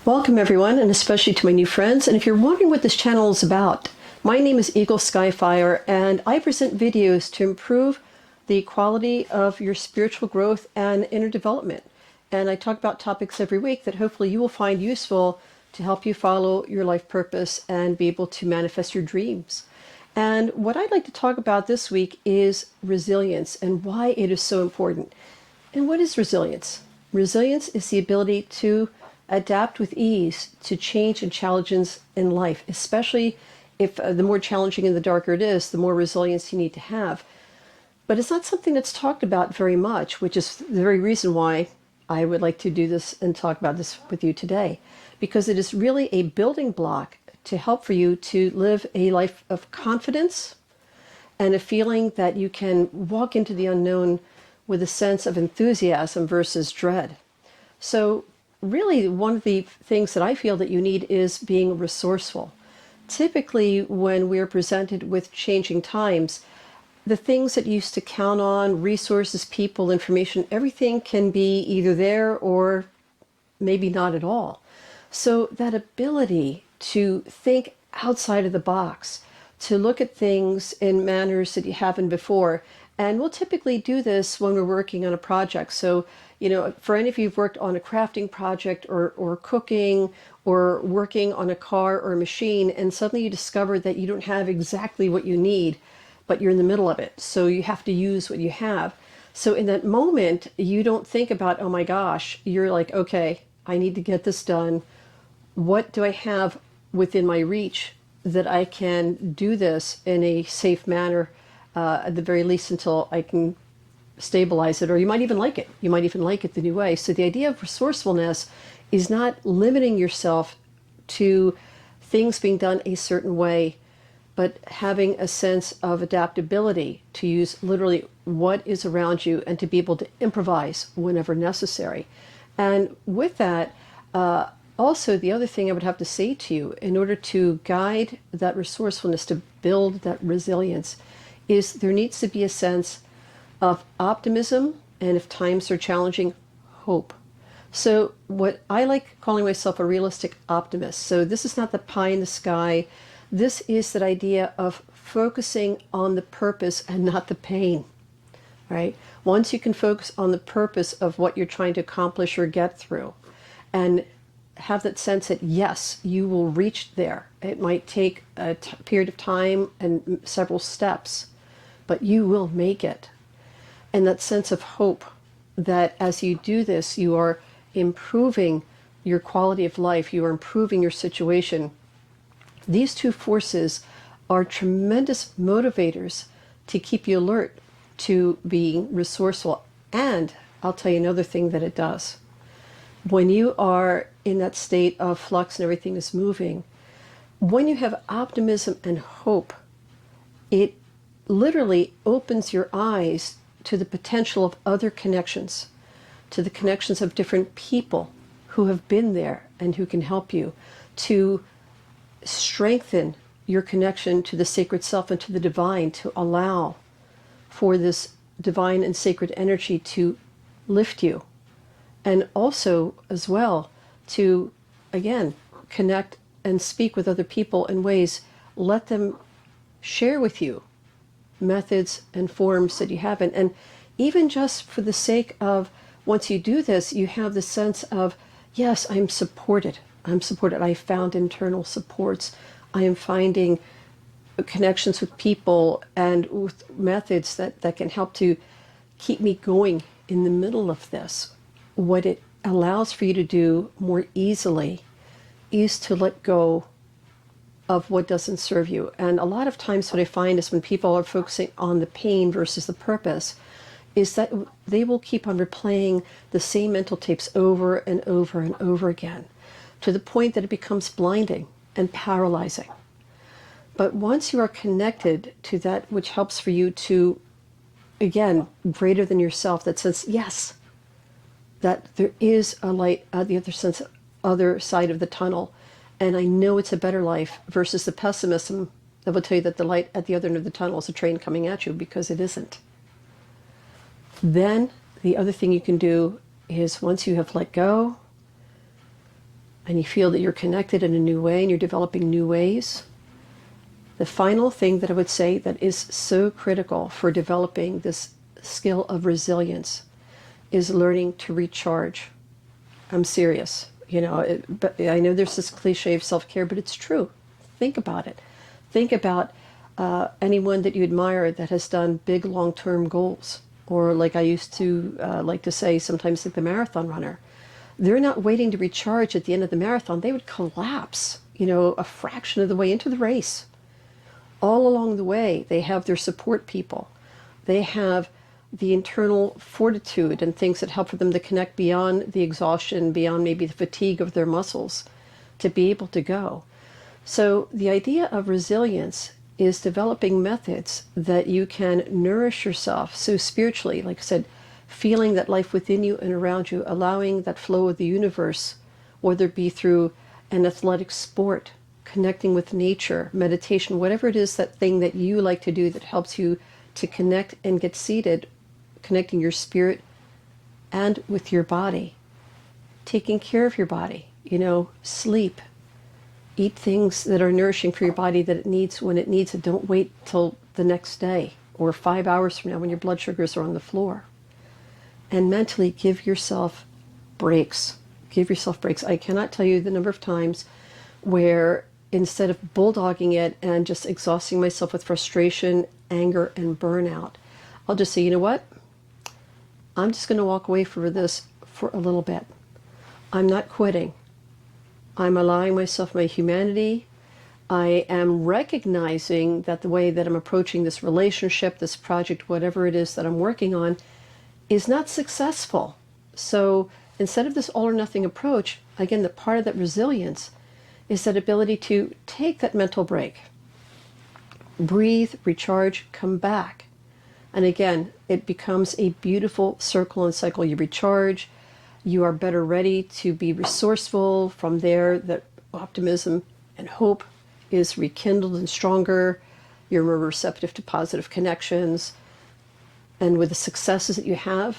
Welcome everyone, and especially to my new friends. And if you're wondering what this channel is about, my name is Eagle Skyfire, and I present videos to improve the quality of your spiritual growth and inner development. And I talk about topics every week that hopefully you will find useful to help you follow your life purpose and be able to manifest your dreams. And what I'd like to talk about this week is resilience and why it is so important. And what is resilience? Resilience is the ability to adapt with ease to change and challenges in life, especially if the more challenging and the darker it is, the more resilience you need to have. But it's not something that's talked about very much, which is the very reason why I would like to do this and talk about this with you today, because it is really a building block to help for you to live a life of confidence and a feeling that you can walk into the unknown with a sense of enthusiasm versus dread. So really, one of the things that I feel that you need is being resourceful. Typically, when we're presented with changing times, the things that you used to count on, resources, people, information, everything can be either there or maybe not at all. So that ability to think outside of the box, to look at things in manners that you haven't before, and we'll typically do this when we're working on a project. So, for any of you who've worked on a crafting project or cooking or working on a car or a machine, and suddenly you discover that you don't have exactly what you need, but you're in the middle of it. So you have to use what you have. So in that moment, you don't think about, oh my gosh, you're like, okay, I need to get this done. What do I have within my reach that I can do this in a safe manner, at the very least until I can stabilize it, or you might even like it. You might even like it the new way. So the idea of resourcefulness is not limiting yourself to things being done a certain way, but having a sense of adaptability to use literally what is around you and to be able to improvise whenever necessary. And with that, also the other thing I would have to say to you in order to guide that resourcefulness, to build that resilience, is there needs to be a sense of optimism, and if times are challenging, hope. So what I like calling myself a realistic optimist. So this is not the pie in the sky. This is that idea of focusing on the purpose and not the pain, right? Once you can focus on the purpose of what you're trying to accomplish or get through, and have that sense that yes, you will reach there. It might take a period of time and several steps, but you will make it. And that sense of hope that as you do this, you are improving your quality of life, you are improving your situation. These two forces are tremendous motivators to keep you alert to being resourceful. And I'll tell you another thing that it does. When you are in that state of flux and everything is moving, when you have optimism and hope, it literally opens your eyes to the potential of other connections, to the connections of different people who have been there and who can help you, to strengthen your connection to the sacred self and to the divine, to allow for this divine and sacred energy to lift you. And also, as well, to, again, connect and speak with other people in ways, let them share with you methods and forms that you haven't. And even just for the sake of, once you do this, you have the sense of, yes, I'm supported. I'm supported. I found internal supports. I am finding connections with people and with methods that can help to keep me going in the middle of this. What it allows for you to do more easily is to let go of what doesn't serve you. And a lot of times what I find is when people are focusing on the pain versus the purpose, is that they will keep on replaying the same mental tapes over and over and over again, to the point that it becomes blinding and paralyzing. But once you are connected to that which helps for you to, again, greater than yourself, that says, yes, that there is a light at the other side of the tunnel, and I know it's a better life, versus the pessimism that will tell you that the light at the other end of the tunnel is a train coming at you, because it isn't. Then the other thing you can do is, once you have let go, and you feel that you're connected in a new way and you're developing new ways, the final thing that I would say that is so critical for developing this skill of resilience is learning to recharge. I'm serious. But I know there's this cliche of self-care, but it's true. Think about it. Think about anyone that you admire that has done big long-term goals, or like I used to like to say sometimes, like the marathon runner. They're not waiting to recharge at the end of the marathon. They would collapse, a fraction of the way into the race. All along the way, they have their support people. They have the internal fortitude and things that help for them to connect beyond the exhaustion, beyond maybe the fatigue of their muscles, to be able to go. So the idea of resilience is developing methods that you can nourish yourself. So spiritually, like I said, feeling that life within you and around you, allowing that flow of the universe, whether it be through an athletic sport, connecting with nature, meditation, whatever it is, that thing that you like to do that helps you to connect and get seated, connecting your spirit and with your body, taking care of your body, sleep, eat things that are nourishing for your body that it needs when it needs it. Don't wait till the next day or 5 hours from now when your blood sugars are on the floor. And mentally give yourself breaks. Give yourself breaks. I cannot tell you the number of times where instead of bulldogging it and just exhausting myself with frustration, anger, and burnout, I'll just say, you know what? I'm just going to walk away from this for a little bit. I'm not quitting. I'm allowing myself my humanity. I am recognizing that the way that I'm approaching this relationship, this project, whatever it is that I'm working on, is not successful. So instead of this all or nothing approach, again, the part of that resilience is that ability to take that mental break, breathe, recharge, come back. And again, it becomes a beautiful circle and cycle. You recharge, you are better ready to be resourceful. From there, that optimism and hope is rekindled and stronger. You're more receptive to positive connections. And with the successes that you have,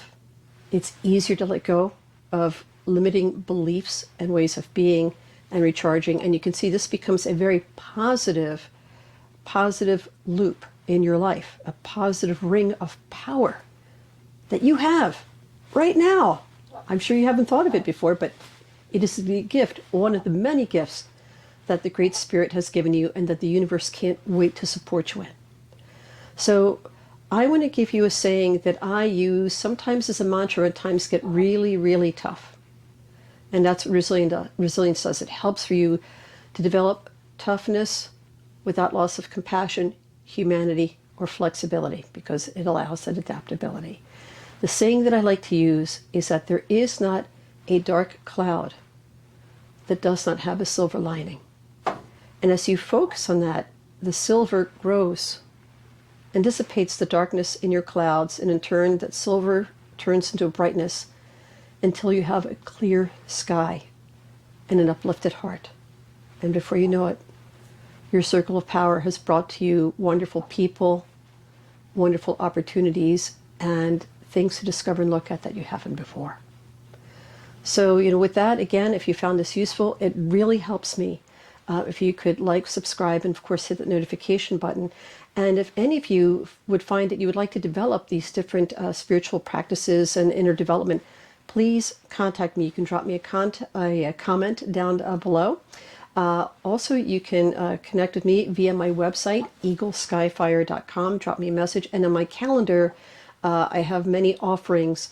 it's easier to let go of limiting beliefs and ways of being and recharging. And you can see this becomes a very positive loop in your life, a positive ring of power that you have right now. I'm sure you haven't thought of it before, but it is the gift, one of the many gifts that the Great Spirit has given you and that the universe can't wait to support you in. So I want to give you a saying that I use sometimes as a mantra, at times get really, really tough. And that's what resilience does. It helps for you to develop toughness without loss of compassion, humanity, or flexibility, because it allows that adaptability. The saying that I like to use is that there is not a dark cloud that does not have a silver lining. And as you focus on that, the silver grows and dissipates the darkness in your clouds, and in turn that silver turns into brightness until you have a clear sky and an uplifted heart. And before you know it, your circle of power has brought to you wonderful people, wonderful opportunities, and things to discover and look at that you haven't before. So, with that, again, if you found this useful, it really helps me if you could like, subscribe, and of course hit the notification button. And if any of you would find that you would like to develop these different spiritual practices and inner development, please contact me. You can drop me a comment down below. Also, you can connect with me via my website, eagleskyfire.com. Drop me a message. And on my calendar, I have many offerings.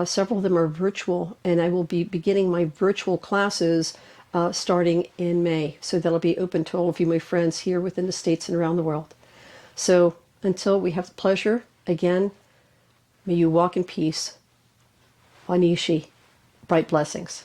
Several of them are virtual, and I will be beginning my virtual classes starting in May. So that'll be open to all of you, my friends, here within the States and around the world. So until we have the pleasure again, may you walk in peace. Anishi, bright blessings.